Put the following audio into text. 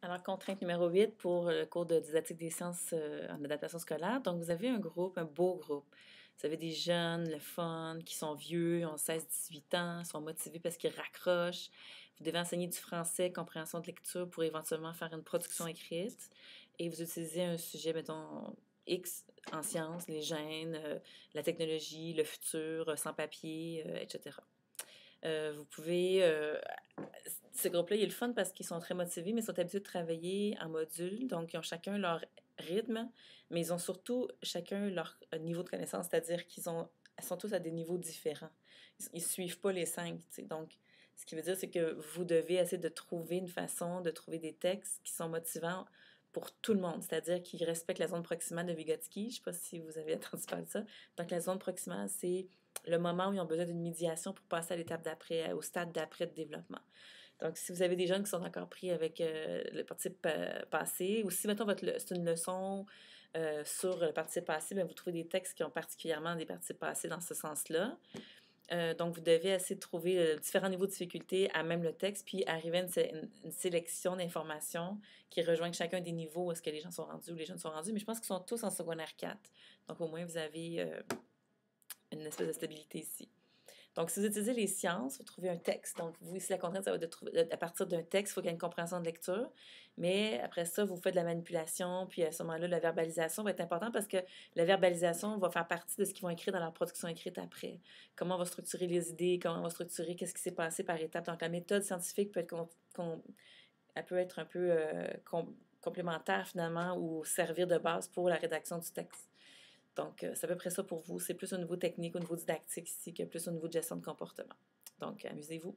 Alors, contrainte numéro 8 pour le cours de didactique des sciences en adaptation scolaire. Donc, vous avez un groupe, un beau groupe. Vous avez des jeunes, le fun, qui sont vieux, ont 16-18 ans, sont motivés parce qu'ils raccrochent. Vous devez enseigner du français, compréhension de lecture pour éventuellement faire une production écrite. Et vous utilisez un sujet, mettons, X en sciences, les gènes, la technologie, le futur, sans papier, etc. Vous pouvez ce groupe-là, il est le fun parce qu'ils sont très motivés, mais ils sont habitués de travailler en module. Donc, ils ont chacun leur rythme, mais ils ont surtout chacun leur niveau de connaissance, c'est-à-dire ils sont tous à des niveaux différents. Ils ne suivent pas les 5. Tu sais. Donc, ce qui veut dire, c'est que vous devez essayer de trouver une façon de trouver des textes qui sont motivants pour tout le monde, c'est-à-dire qui respectent la zone proximale de Vygotsky. Je ne sais pas si vous avez entendu parler de ça. Donc, la zone proximale, c'est le moment où ils ont besoin d'une médiation pour passer à l'étape d'après, au stade d'après de développement. Donc, si vous avez des jeunes qui sont encore pris avec le participe passé, ou si, mettons, c'est une leçon sur le participe passé, bien, vous trouvez des textes qui ont particulièrement des participes passés dans ce sens-là. Donc, vous devez essayer de trouver différents niveaux de difficulté à même le texte, puis arriver à une sélection d'informations qui rejoignent chacun des niveaux où est-ce que les gens sont rendus ou les jeunes sont rendus. Mais je pense qu'ils sont tous en secondaire 4. Donc, au moins, vous avez une espèce de stabilité ici. Donc, si vous utilisez les sciences, vous trouvez un texte. Donc, vous, ici, la contrainte, ça va être à partir d'un texte, il faut qu'il y ait une compréhension de lecture. Mais après ça, vous faites de la manipulation, puis à ce moment-là, la verbalisation va être importante parce que la verbalisation va faire partie de ce qu'ils vont écrire dans leur production écrite après. Comment on va structurer les idées, comment on va structurer qu'est-ce qui s'est passé par étapes. Donc, la méthode scientifique peut être, elle peut être un peu complémentaire, finalement, ou servir de base pour la rédaction du texte. Donc, c'est à peu près ça pour vous. C'est plus au niveau technique, au niveau didactique ici, que plus au niveau de gestion de comportement. Donc, amusez-vous.